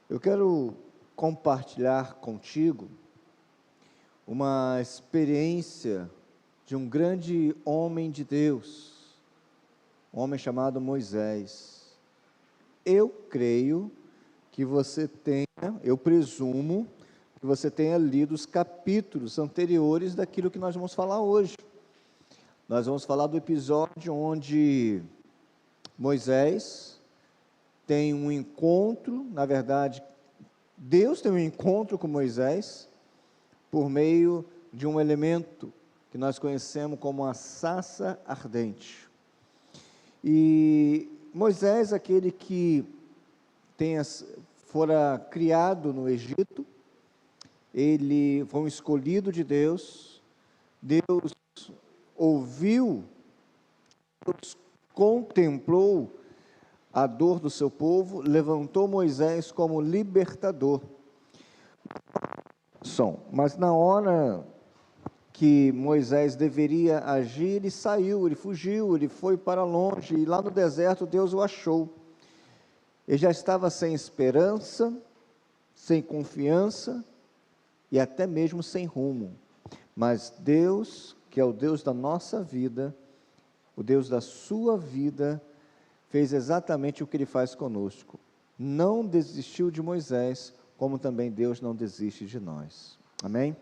Eu quero compartilhar contigo uma experiência de um grande homem de Deus, um homem chamado Moisés. Eu creio que você tenha, eu presumo, que você tenha lido os capítulos anteriores daquilo que nós vamos falar hoje. Nós vamos falar do episódio onde Moisés tem um encontro, na verdade, Deus tem um encontro com Moisés por meio de um elemento que nós conhecemos como a sarça ardente. E Moisés, aquele que fora criado no Egito, ele foi um escolhido de Deus, Deus ouviu, Deus contemplou a dor do seu povo, levantou Moisés como libertador. Mas na hora que Moisés deveria agir, ele saiu, ele fugiu, ele foi para longe, e lá no deserto Deus o achou. Ele já estava sem esperança, sem confiança e até mesmo sem rumo. Mas Deus, que é o Deus da nossa vida, o Deus da sua vida, fez exatamente o que Ele faz conosco. Não desistiu de Moisés, como também Deus não desiste de nós. Amém?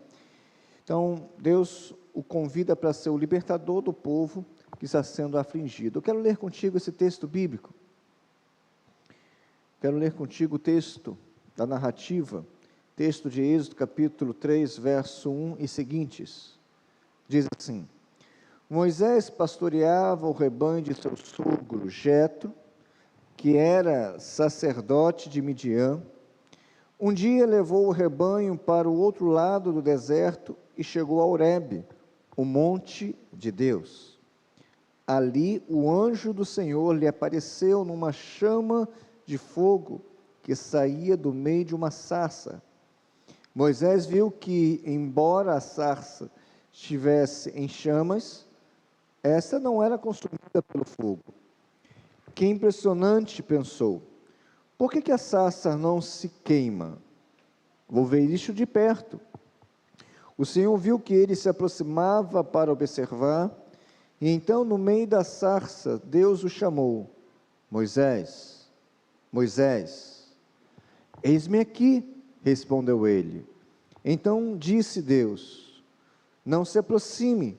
Então, Deus o convida para ser o libertador do povo que está sendo afligido. Eu quero ler contigo esse texto bíblico. Quero ler contigo o texto da narrativa, texto de Êxodo, capítulo 3, verso 1 e seguintes. Diz assim: Moisés pastoreava o rebanho de seu sogro Jetro, que era sacerdote de Midian. Um dia levou o rebanho para o outro lado do deserto e chegou a Horebe, o monte de Deus. Ali o anjo do Senhor lhe apareceu numa chama de fogo que saía do meio de uma sarça. Moisés viu que, embora a sarça estivesse em chamas, essa não era consumida pelo fogo. Que impressionante, pensou. Por que a sarça não se queima? Vou ver isso de perto. O Senhor viu que ele se aproximava para observar, e então, no meio da sarça, Deus o chamou: Moisés, Moisés. Eis-me aqui, respondeu ele. Então disse Deus: não se aproxime,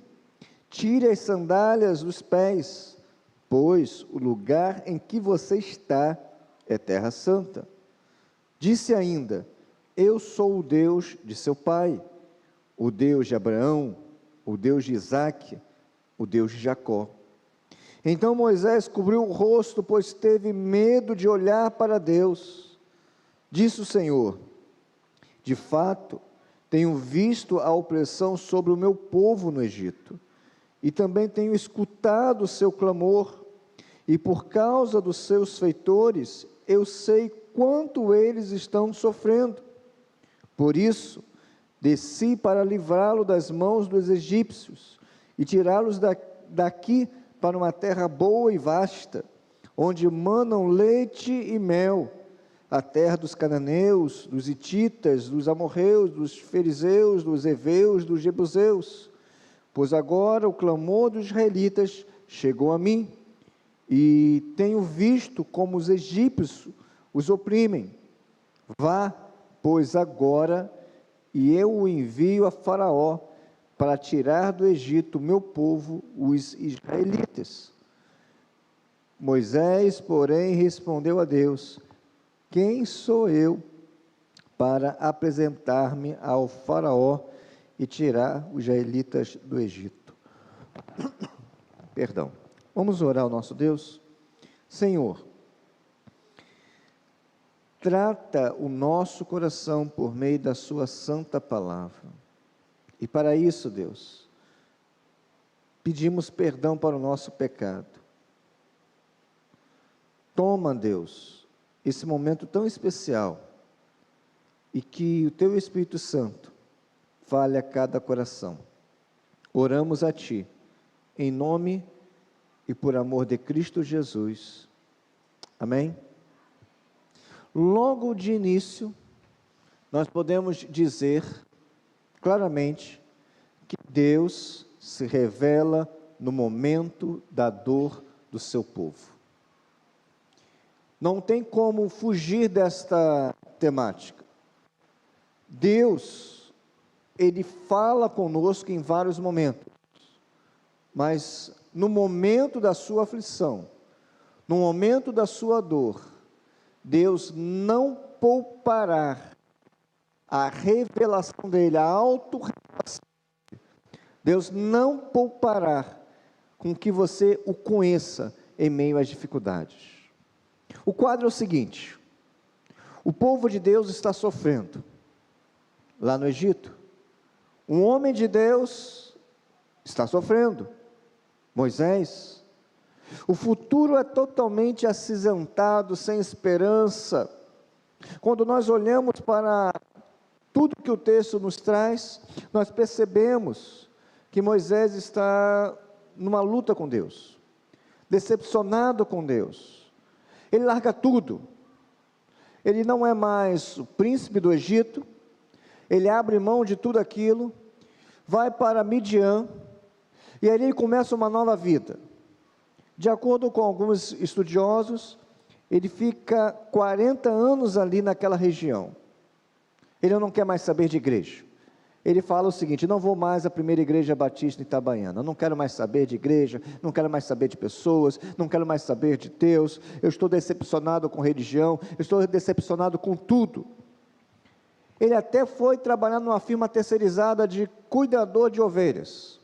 tire as sandálias dos pés, pois o lugar em que você está é terra santa. Disse ainda: eu sou o Deus de seu pai, o Deus de Abraão, o Deus de Isaque, o Deus de Jacó. Então Moisés cobriu o rosto, pois teve medo de olhar para Deus. Disse o Senhor: de fato, tenho visto a opressão sobre o meu povo no Egito, e também tenho escutado o seu clamor, e por causa dos seus feitores, eu sei quanto eles estão sofrendo. Por isso, desci para livrá-lo das mãos dos egípcios, e tirá-los daqui para uma terra boa e vasta, onde manam leite e mel, a terra dos cananeus, dos hititas, dos amorreus, dos fariseus, dos heveus, dos jebuseus. Pois agora o clamor dos israelitas chegou a mim, e tenho visto como os egípcios os oprimem. Vá, pois agora, e eu o envio a Faraó, para tirar do Egito o meu povo, os israelitas. Moisés, porém, respondeu a Deus: quem sou eu para apresentar-me ao Faraó e tirar os israelitas do Egito? Perdão. Vamos orar ao nosso Deus? Senhor, trata o nosso coração por meio da sua santa palavra. E para isso, Deus, pedimos perdão para o nosso pecado. Toma, Deus, esse momento tão especial, e que o Teu Espírito Santo fale a cada coração. Oramos a Ti, em nome e por amor de Cristo Jesus. Amém? logo de início, nós podemos dizer claramente que Deus se revela no momento da dor do seu povo. Não tem como fugir desta temática. Deus, Ele fala conosco em vários momentos, mas no momento da sua aflição, no momento da sua dor, Deus não poupará a revelação dEle, a autorrevelação. Deus não poupará com que você o conheça em meio às dificuldades. O quadro é o seguinte: o povo de Deus está sofrendo lá no Egito. Um homem de Deus está sofrendo, Moisés. O futuro é totalmente acinzentado, sem esperança. Quando nós olhamos para tudo que o texto nos traz, nós percebemos que Moisés está numa luta com Deus, decepcionado com Deus. Ele larga tudo. Ele não é mais o príncipe do Egito. Ele abre mão de tudo aquilo, vai para Midian, e ali ele começa uma nova vida. De acordo com alguns estudiosos, ele fica 40 anos ali naquela região. Ele não quer mais saber de igreja. Ele fala o seguinte: não vou mais à primeira igreja batista em Itabaiana, não quero mais saber de igreja, não quero mais saber de pessoas, não quero mais saber de Deus, eu estou decepcionado com religião, eu estou decepcionado com tudo. Ele até foi trabalhar numa firma terceirizada de cuidador de ovelhas.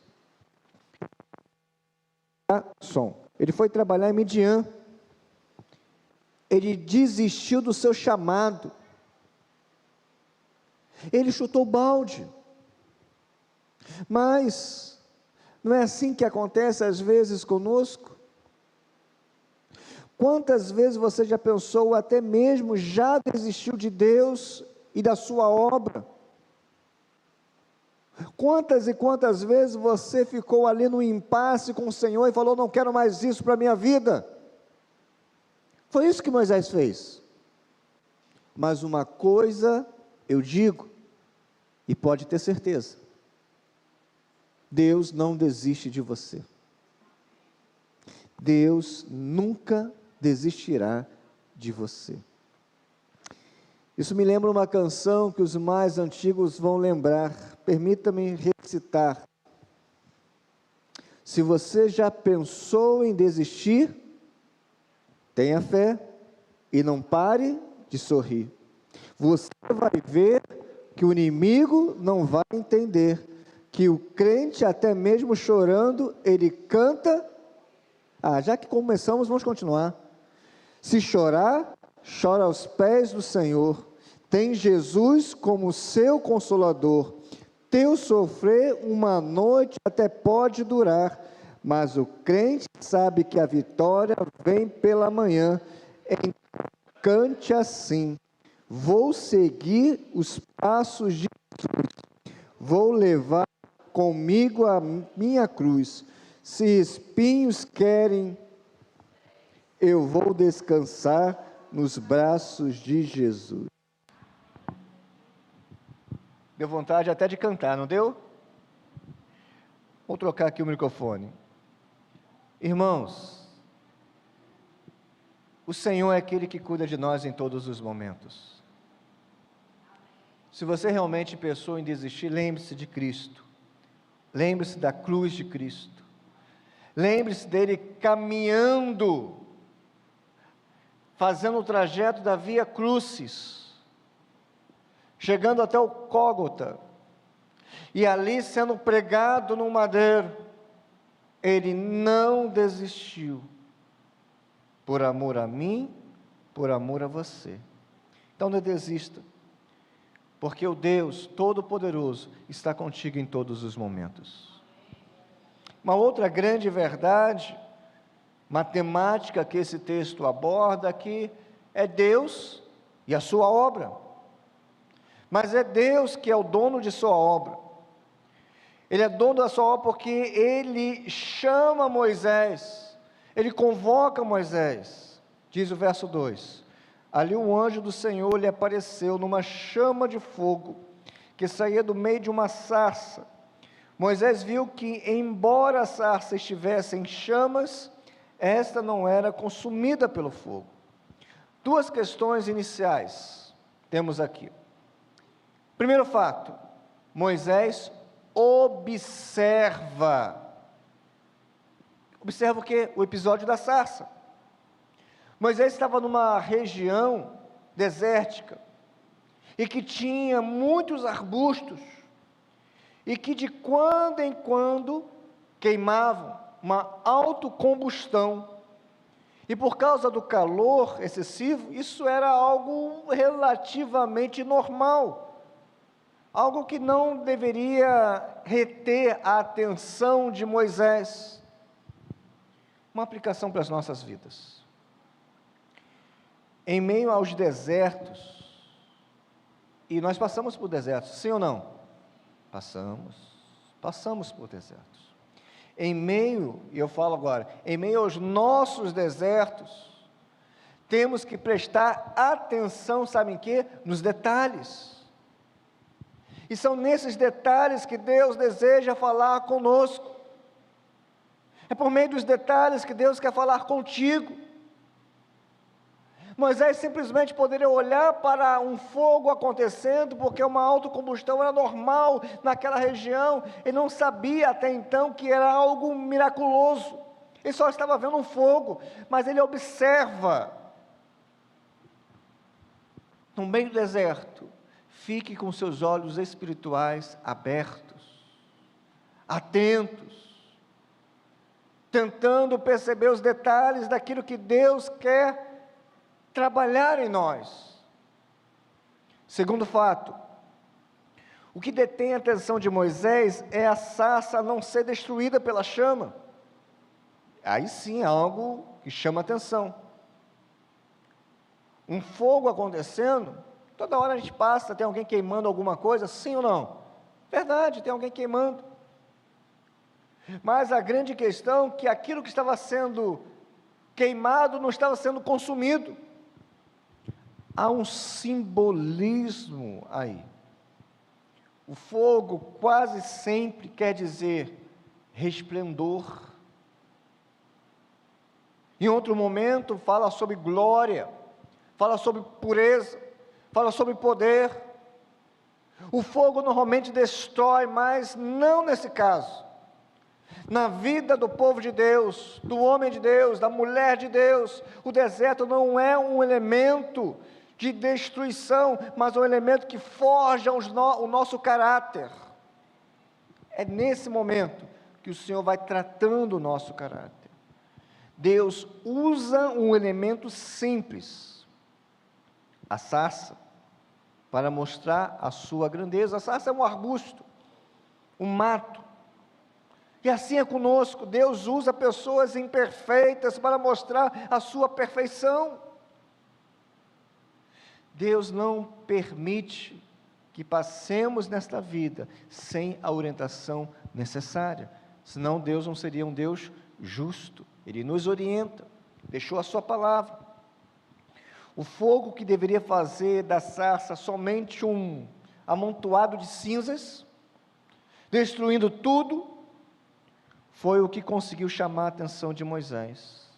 Ele foi trabalhar em Midian. Ele desistiu do seu chamado. Ele chutou o balde. Mas não é assim que acontece às vezes conosco? Quantas vezes você já pensou, ou até mesmo já desistiu de Deus e da sua obra? Quantas e quantas vezes você ficou ali no impasse com o Senhor e falou: não quero mais isso para a minha vida? Foi isso que Moisés fez. Mas uma coisa eu digo, e pode ter certeza: Deus não desiste de você. Deus nunca desistirá de você. Isso me lembra uma canção que os mais antigos vão lembrar. Permita-me recitar. Se você já pensou em desistir, tenha fé e não pare de sorrir. Você vai ver que o inimigo não vai entender, que o crente, até mesmo chorando, ele canta. Já que começamos, vamos continuar. Se chorar, chora aos pés do Senhor. Tem Jesus como seu consolador. Teu sofrer uma noite até pode durar, mas o crente sabe que a vitória vem pela manhã. Cante assim: vou seguir os passos de Jesus, vou levar comigo a minha cruz. Se espinhos querem, eu vou descansar nos braços de Jesus. Deu vontade até de cantar, não deu? Vou trocar aqui o microfone. Irmãos, o Senhor é aquele que cuida de nós em todos os momentos. Se você realmente pensou em desistir, lembre-se de Cristo. Lembre-se da cruz de Cristo. Lembre-se dele caminhando, fazendo o trajeto da Via Crucis, chegando até o Gólgota, e ali sendo pregado no madeiro. Ele não desistiu, por amor a mim, por amor a você. Então não desista, porque o Deus Todo-Poderoso está contigo em todos os momentos. Uma outra grande verdade matemática que esse texto aborda aqui é Deus e a sua obra. Mas é Deus que é o dono de sua obra. Ele é dono da sua obra porque ele chama Moisés, ele convoca Moisés. Diz o verso 2: Ali um anjo do Senhor lhe apareceu numa chama de fogo, que saía do meio de uma sarça. Moisés viu que, embora a sarça estivesse em chamas, esta não era consumida pelo fogo. Duas questões iniciais temos aqui. Primeiro fato, Moisés observa o quê? O episódio da sarça. Moisés estava numa região desértica, e que tinha muitos arbustos, e que de quando em quando queimavam, uma autocombustão, e por causa do calor excessivo, isso era algo relativamente normal, algo que não deveria reter a atenção de Moisés. Uma aplicação para as nossas vidas. Em meio aos desertos, e nós passamos por desertos, sim ou não? Passamos por desertos. Em meio, e eu falo agora, em meio aos nossos desertos, temos que prestar atenção, sabem em quê? Nos detalhes. E são nesses detalhes que Deus deseja falar conosco. É por meio dos detalhes que Deus quer falar contigo. Moisés simplesmente poderia olhar para um fogo acontecendo, porque uma autocombustão era normal naquela região. Ele não sabia até então que era algo miraculoso. Ele só estava vendo um fogo, mas ele observa. No meio do deserto, fique com seus olhos espirituais abertos, atentos, tentando perceber os detalhes daquilo que Deus quer trabalhar em nós. Segundo fato, o que detém a atenção de Moisés é a sarça não ser destruída pela chama. Aí sim é algo que chama atenção. Um fogo acontecendo, toda hora a gente passa, tem alguém queimando alguma coisa, sim ou não? Verdade, tem alguém queimando. Mas a grande questão é que aquilo que estava sendo queimado não estava sendo consumido. Há um simbolismo aí. O fogo quase sempre quer dizer resplendor. Em outro momento fala sobre glória, fala sobre pureza, fala sobre poder. O fogo normalmente destrói, mas não nesse caso. Na vida do povo de Deus, do homem de Deus, da mulher de Deus, o deserto não é um elemento de destruição, mas um elemento que forja o nosso caráter. É nesse momento que o Senhor vai tratando o nosso caráter. Deus usa um elemento simples, a sarça, para mostrar a sua grandeza. A sarça é um arbusto, um mato, e assim é conosco. Deus usa pessoas imperfeitas para mostrar a sua perfeição. Deus não permite que passemos nesta vida sem a orientação necessária, senão Deus não seria um Deus justo. Ele nos orienta, deixou a sua palavra. O fogo que deveria fazer da sarça somente um amontoado de cinzas, destruindo tudo, foi o que conseguiu chamar a atenção de Moisés.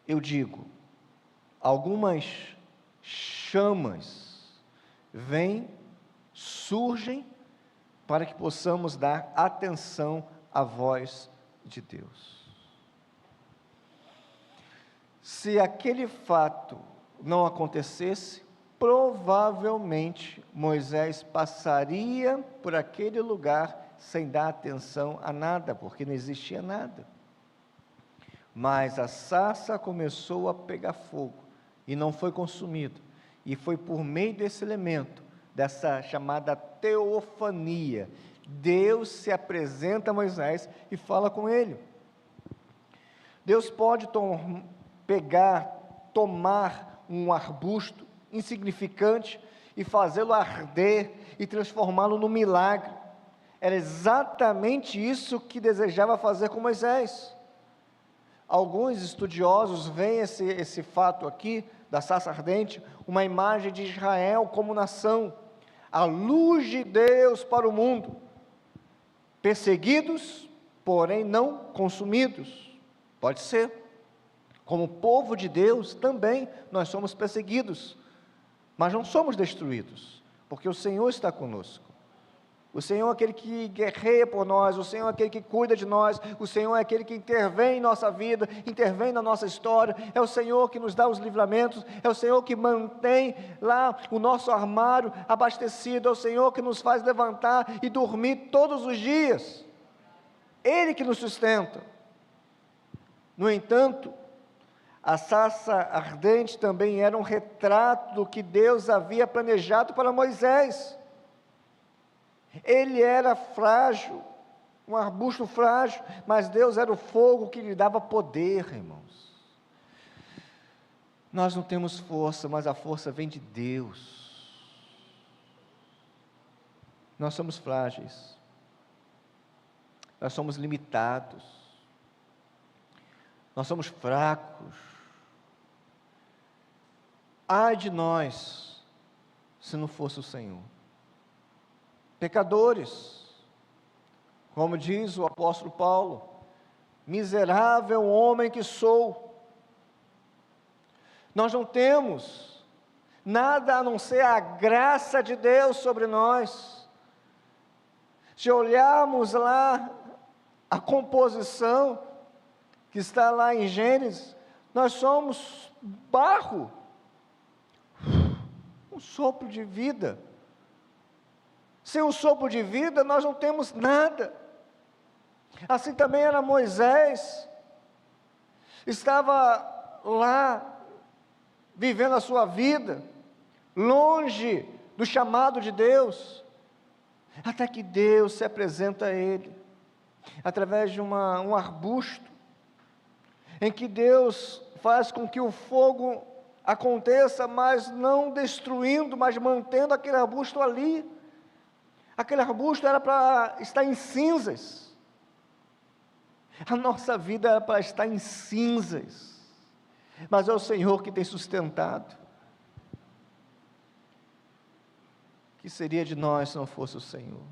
Eu digo, algumas chamas surgem para que possamos dar atenção à voz de Deus. Se aquele fato não acontecesse, provavelmente Moisés passaria por aquele lugar sem dar atenção a nada, porque não existia nada. Mas a sarça começou a pegar fogo, e não foi consumido, e foi por meio desse elemento, dessa chamada teofania, Deus se apresenta a Moisés e fala com ele. Deus pode tomar um arbusto insignificante e fazê-lo arder e transformá-lo num milagre. Era exatamente isso que desejava fazer com Moisés. Alguns estudiosos veem esse fato aqui da sarça ardente, uma imagem de Israel como nação, a luz de Deus para o mundo, perseguidos, porém não consumidos. Pode ser. Como povo de Deus, também nós somos perseguidos, mas não somos destruídos, porque o Senhor está conosco. O Senhor é aquele que guerreia por nós, o Senhor é aquele que cuida de nós, o Senhor é aquele que intervém em nossa vida, intervém na nossa história, é o Senhor que nos dá os livramentos, é o Senhor que mantém lá o nosso armário abastecido, é o Senhor que nos faz levantar e dormir todos os dias, Ele que nos sustenta. No entanto, a sarça ardente também era um retrato do que Deus havia planejado para Moisés. Ele era frágil, um arbusto frágil, mas Deus era o fogo que lhe dava poder, irmãos. Nós não temos força, mas a força vem de Deus. Nós somos frágeis, nós somos limitados, nós somos fracos. Ai de nós, se não fosse o Senhor. Pecadores, como diz o apóstolo Paulo, miserável homem que sou. Nós não temos nada a não ser a graça de Deus sobre nós. Se olharmos lá a composição que está lá em Gênesis, nós somos barro, um sopro de vida. Sem o sopro de vida, nós não temos nada. Assim também era Moisés, estava lá, vivendo a sua vida, longe do chamado de Deus, até que Deus se apresenta a ele, através de um arbusto, em que Deus faz com que o fogo aconteça, mas não destruindo, mas mantendo aquele arbusto ali. Aquele arbusto era para estar em cinzas, a nossa vida era para estar em cinzas, mas é o Senhor que tem sustentado. O que seria de nós se não fosse o Senhor?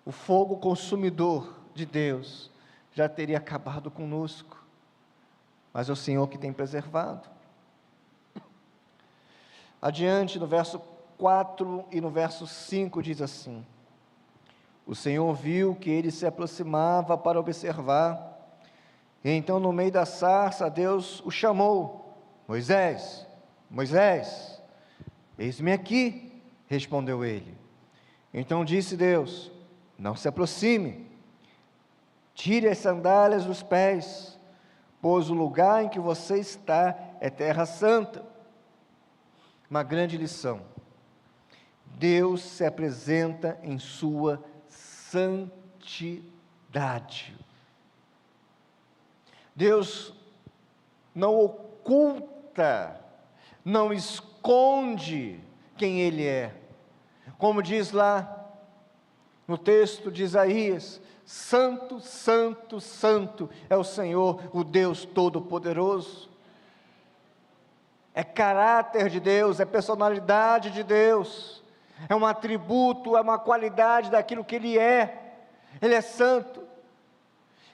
O fogo consumidor de Deus já teria acabado conosco, mas é o Senhor que tem preservado. Adiante, no verso 4 e no verso 5 diz assim: o Senhor viu que ele se aproximava para observar, e então no meio da sarça Deus o chamou: Moisés, Moisés. Eis-me aqui, respondeu ele. Então disse Deus: não se aproxime, tire as sandálias dos pés, pois o lugar em que você está é terra santa. Uma grande lição: Deus se apresenta em sua santidade. Deus não oculta, não esconde quem Ele é. Como diz lá no texto de Isaías: Santo, Santo, Santo é o Senhor, o Deus Todo-Poderoso. É caráter de Deus, é personalidade de Deus, é um atributo, é uma qualidade daquilo que Ele é. Ele é santo.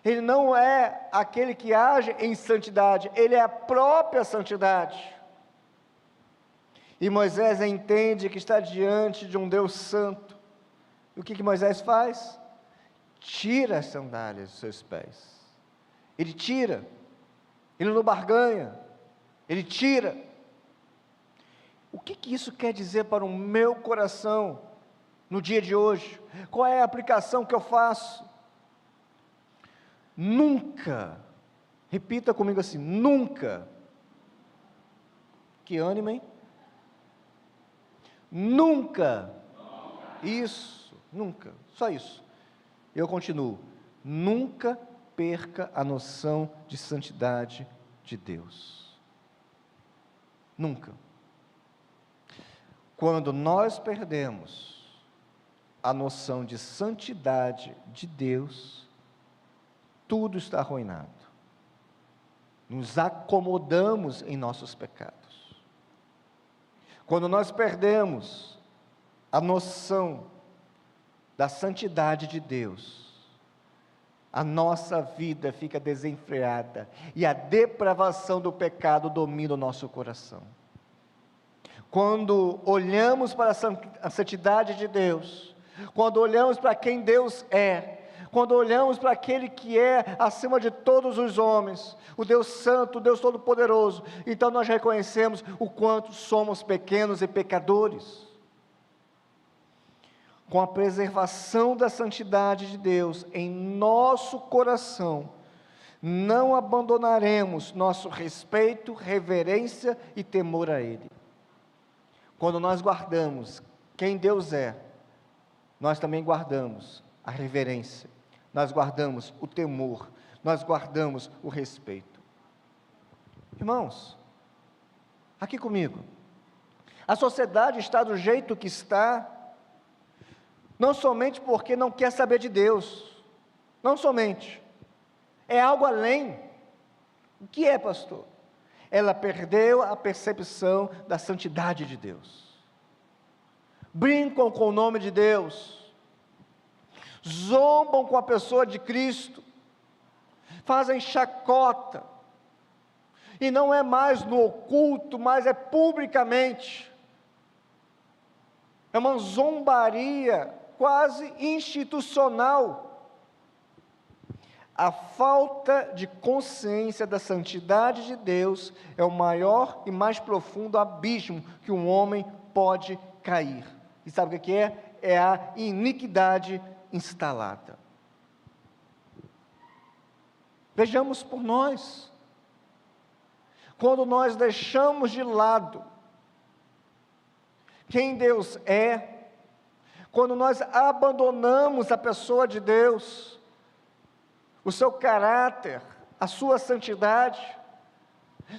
Ele não é aquele que age em santidade, Ele é a própria santidade. E Moisés entende que está diante de um Deus santo. E o que Moisés faz? Tira as sandálias dos seus pés. Ele tira, ele não barganha, ele tira. O que isso quer dizer para o meu coração no dia de hoje? Qual é a aplicação que eu faço? Nunca, repita comigo assim, nunca, que ânimo, hein? Nunca, isso, nunca, só isso. Eu continuo: nunca perca a noção de santidade de Deus. Nunca. Quando nós perdemos a noção de santidade de Deus, tudo está arruinado. nos acomodamos em nossos pecados. Quando nós perdemos a noção da santidade de Deus, a nossa vida fica desenfreada e a depravação do pecado domina o nosso coração. Quando olhamos para a santidade de Deus, quando olhamos para quem Deus é, quando olhamos para aquele que é acima de todos os homens, o Deus Santo, o Deus Todo-Poderoso, então nós reconhecemos o quanto somos pequenos e pecadores. Com a preservação da santidade de Deus em nosso coração, não abandonaremos nosso respeito, reverência e temor a Ele. Quando nós guardamos quem Deus é, nós também guardamos a reverência, nós guardamos o temor, nós guardamos o respeito. Irmãos, aqui comigo, a sociedade está do jeito que está, não somente porque não quer saber de Deus, não somente, é algo além. O que é, pastor? Ela perdeu a percepção da santidade de Deus, brincam com o nome de Deus, zombam com a pessoa de Cristo, fazem chacota, e não é mais no oculto, mas é publicamente, é uma zombaria quase institucional. A falta de consciência da santidade de Deus é o maior e mais profundo abismo que um homem pode cair. E sabe o que é? É a iniquidade instalada. Vejamos por nós. Quando nós deixamos de lado quem Deus é, quando nós abandonamos a pessoa de Deus, o seu caráter, a sua santidade,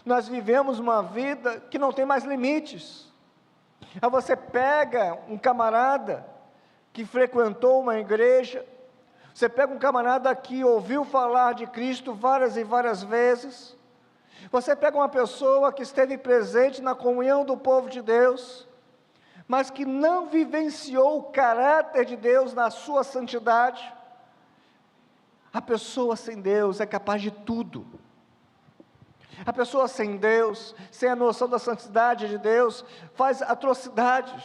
nós vivemos uma vida que não tem mais limites. Aí você pega um camarada que frequentou uma igreja, você pega um camarada que ouviu falar de Cristo várias e várias vezes, você pega uma pessoa que esteve presente na comunhão do povo de Deus, mas que não vivenciou o caráter de Deus na sua santidade. A pessoa sem Deus é capaz de tudo. A pessoa sem Deus, sem a noção da santidade de Deus, faz atrocidades.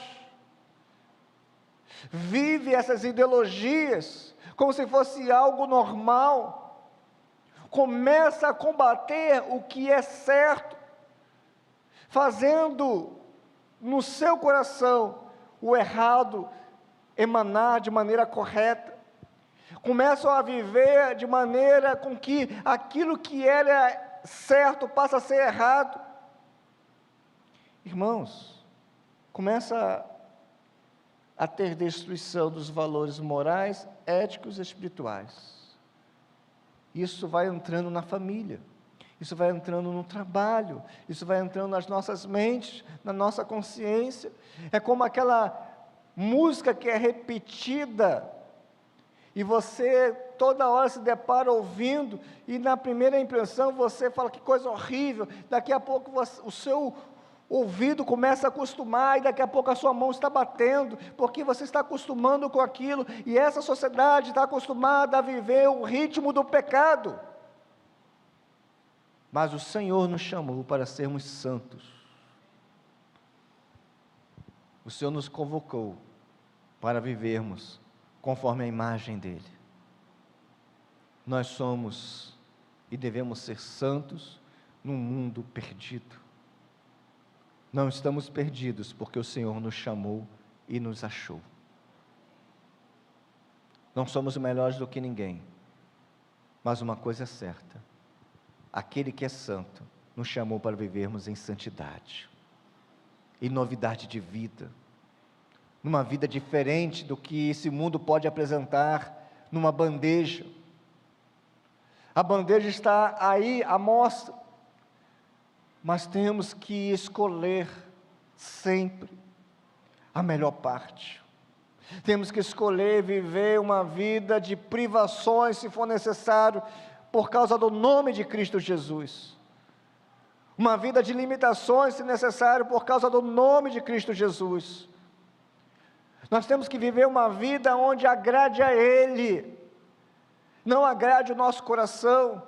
Vive essas ideologias como se fosse algo normal. Começa a combater o que é certo, fazendo no seu coração o errado emanar de maneira correta. Começam a viver de maneira com que aquilo que era certo passa a ser errado. Irmãos, começa a ter destruição dos valores morais, éticos e espirituais. Isso vai entrando na família, isso vai entrando no trabalho, isso vai entrando nas nossas mentes, na nossa consciência. É como aquela música que é repetida, e você toda hora se depara ouvindo, e na primeira impressão você fala que coisa horrível, daqui a pouco o seu ouvido começa a acostumar, e daqui a pouco a sua mão está batendo, porque você está acostumando com aquilo, e essa sociedade está acostumada a viver o ritmo do pecado. Mas o Senhor nos chamou para sermos santos. O Senhor nos convocou para vivermos conforme a imagem dEle. Nós somos e devemos ser santos num mundo perdido. Não estamos perdidos porque o Senhor nos chamou e nos achou. Não somos melhores do que ninguém, mas uma coisa é certa: aquele que é santo nos chamou para vivermos em santidade, em novidade de vida, numa vida diferente do que esse mundo pode apresentar, numa bandeja. A bandeja está aí à mostra, mas temos que escolher sempre a melhor parte. Temos que escolher viver uma vida de privações, se for necessário, por causa do nome de Cristo Jesus. uma vida de limitações, se necessário, por causa do nome de Cristo Jesus. Nós temos que viver uma vida onde agrade a Ele, não agrade o nosso coração.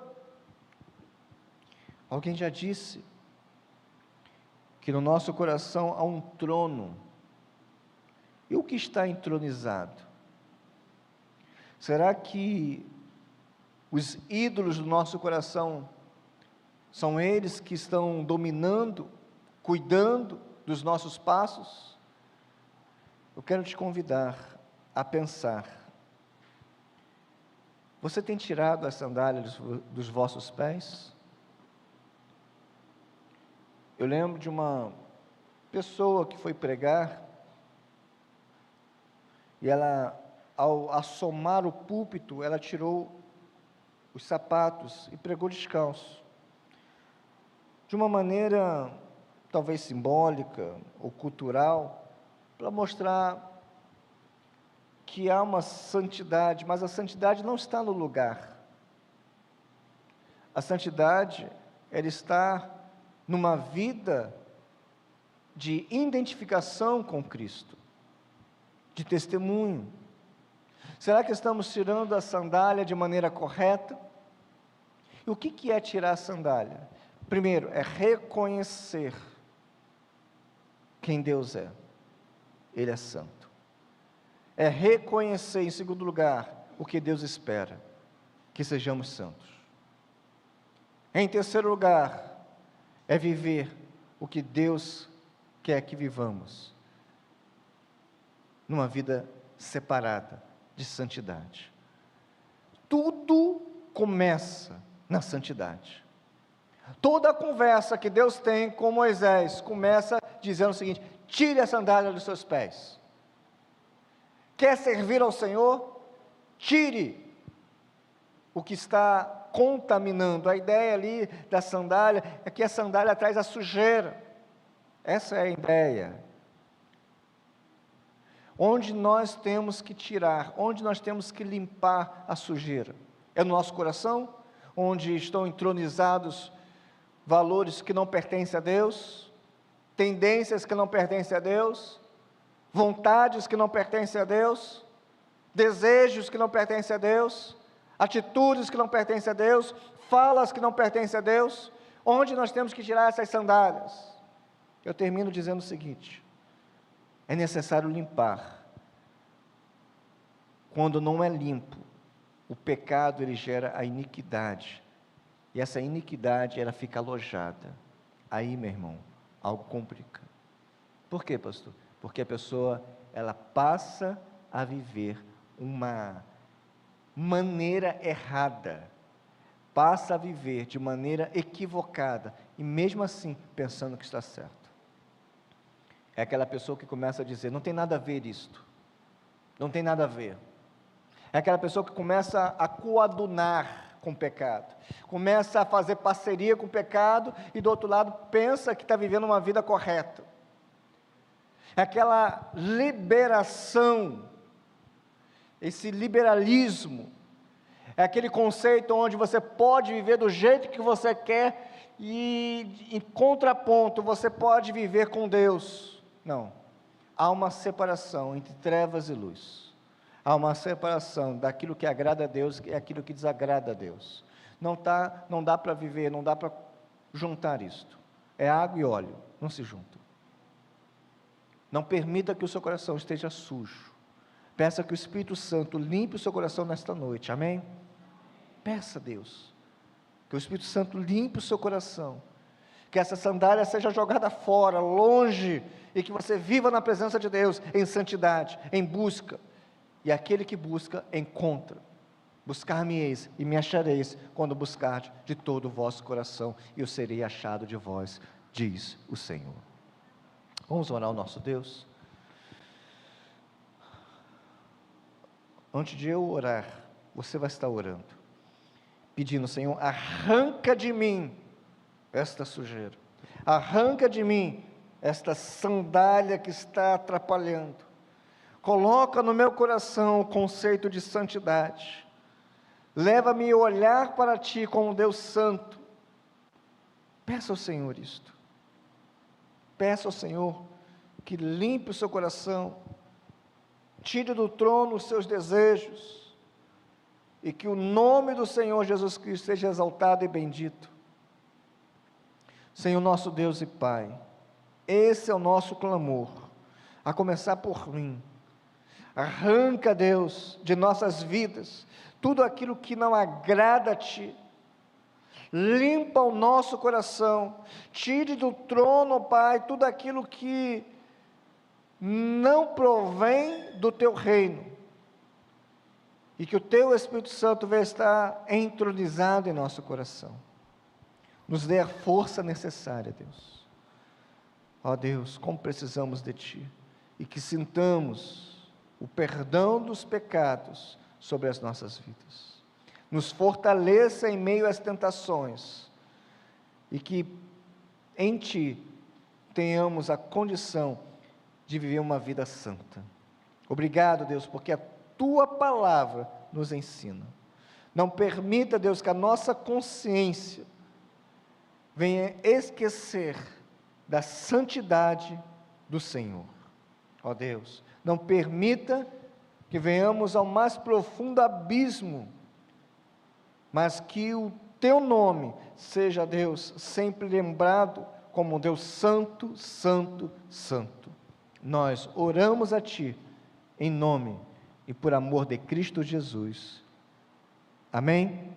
Alguém já disse que no nosso coração há um trono, e o que está entronizado? Será que os ídolos do nosso coração são eles que estão dominando, cuidando dos nossos passos? Eu quero te convidar a pensar: você tem tirado as sandálias dos vossos pés? Eu lembro de uma pessoa que foi pregar, e ela, ao assomar o púlpito, ela tirou os sapatos e pregou descalço, de uma maneira talvez simbólica ou cultural, para mostrar que há uma santidade, mas a santidade não está no lugar. A santidade, ela está numa vida de identificação com Cristo, de testemunho. Será que estamos tirando a sandália de maneira correta? E o que é tirar a sandália? Primeiro, é reconhecer quem Deus é. Ele é santo. É reconhecer, em segundo lugar, o que Deus espera, que sejamos santos. Em terceiro lugar, é viver o que Deus quer que vivamos, numa vida separada de santidade. Tudo começa na santidade. Toda a conversa que Deus tem com Moisés começa dizendo o seguinte: tire a sandália dos seus pés. Quer servir ao Senhor? Tire o que está contaminando. A ideia ali da sandália é que a sandália traz a sujeira. Essa é a ideia. Onde nós temos que tirar, onde nós temos que limpar a sujeira? É no nosso coração, onde estão entronizados valores que não pertencem a Deus, tendências que não pertencem a Deus, vontades que não pertencem a Deus, desejos que não pertencem a Deus, atitudes que não pertencem a Deus, falas que não pertencem a Deus. Onde nós temos que tirar essas sandálias? Eu termino dizendo o seguinte: é necessário limpar. Quando não é limpo, o pecado ele gera a iniquidade, e essa iniquidade ela fica alojada. Aí, meu irmão, algo complica. Por quê, pastor? Porque a pessoa ela passa a viver uma maneira errada, passa a viver de maneira equivocada, e mesmo assim pensando que está certo. É aquela pessoa que começa a dizer: não tem nada a ver isto, não tem nada a ver. É aquela pessoa que começa a coadunar com o pecado, começa a fazer parceria com o pecado, e do outro lado pensa que está vivendo uma vida correta. É aquela liberação, esse liberalismo, é aquele conceito onde você pode viver do jeito que você quer, e em contraponto você pode viver com Deus. Não, há uma separação entre trevas e luz, há uma separação daquilo que agrada a Deus e aquilo que desagrada a Deus. Não dá para viver, não dá para juntar isto. É água e óleo, não se juntam. Não permita que o seu coração esteja sujo. Peça que o Espírito Santo limpe o seu coração nesta noite, amém? Peça a Deus que o Espírito Santo limpe o seu coração, que essa sandália seja jogada fora, longe, e que você viva na presença de Deus, em santidade, em busca, e aquele que busca, encontra. Buscar-me-eis e me achareis, quando buscardes de todo o vosso coração, e eu serei achado de vós, diz o Senhor. Vamos orar ao nosso Deus? Antes de eu orar, você vai estar orando, pedindo: Senhor, arranca de mim esta sujeira, arranca de mim esta sandália que está atrapalhando, coloca no meu coração o conceito de santidade, leva-me a olhar para Ti como Deus santo, Peça ao Senhor isto. Peça ao Senhor que limpe o seu coração, tire do trono os seus desejos, e que o nome do Senhor Jesus Cristo seja exaltado e bendito. Senhor nosso Deus e Pai, esse é o nosso clamor, a começar por mim. Arranca, Deus, de nossas vidas, tudo aquilo que não agrada a Ti, limpa o nosso coração, tire do trono, Pai, tudo aquilo que não provém do Teu reino, e que o Teu Espírito Santo venha estar entronizado em nosso coração, nos dê a força necessária, Deus. Ó Deus, como precisamos de Ti, e que sintamos o perdão dos pecados sobre as nossas vidas, nos fortaleça em meio às tentações, e que em Ti tenhamos a condição de viver uma vida santa. Obrigado, Deus, porque a Tua palavra nos ensina. Não permita, Deus, que a nossa consciência venha esquecer da santidade do Senhor. Ó Deus, não permita que venhamos ao mais profundo abismo, mas que o Teu nome seja, Deus, sempre lembrado como Deus santo, santo, santo. Nós oramos a Ti, em nome e por amor de Cristo Jesus. Amém?